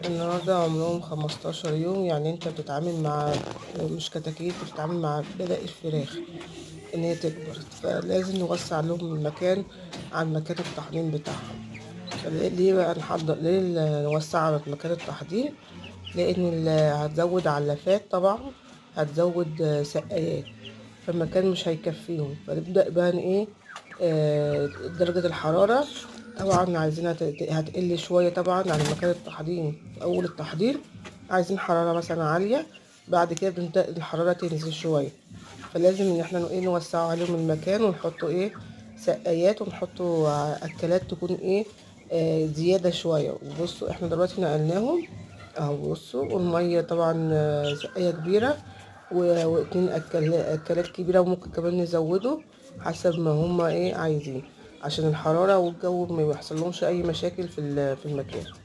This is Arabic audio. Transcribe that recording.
النهارده عمرهم 15 يوم، يعني انت بتتعامل مع مش كتاكيت، بتتعامل مع بدأ الفراخ ان هي تكبر، فلازم نوسع لهم المكان عن مكان التحضير بتاعهم. ليه بقى نحضر؟ ليه نوسع على مكان التحضير؟ لان هتزود علافات طبعا، هتزود سقايات، فالمكان مش هيكفيهم. فنبدأ بقى ايه، درجة الحرارة طبعا عايزينها هتقل شوية طبعا عن مكان التحضير. في أول التحضير عايزين حرارة مثلا عالية، بعد كده بنبدأ الحرارة تنزل شوية. فلازم ان احنا ايه نوسعوا عليهم المكان، ونحطوا ايه سقايات، ونحطوا أكلات تكون ايه زيادة شوية. وبصوا احنا دلوقتي نقلناهم اهو، بصوا. والمية طبعا سقاية كبيرة واتنين أكلات كبيرة، وممكن كمان نزوده حسب ما هما ايه عايزين، عشان الحرارة والجو ما يحصلهمش أي مشاكل في المكان.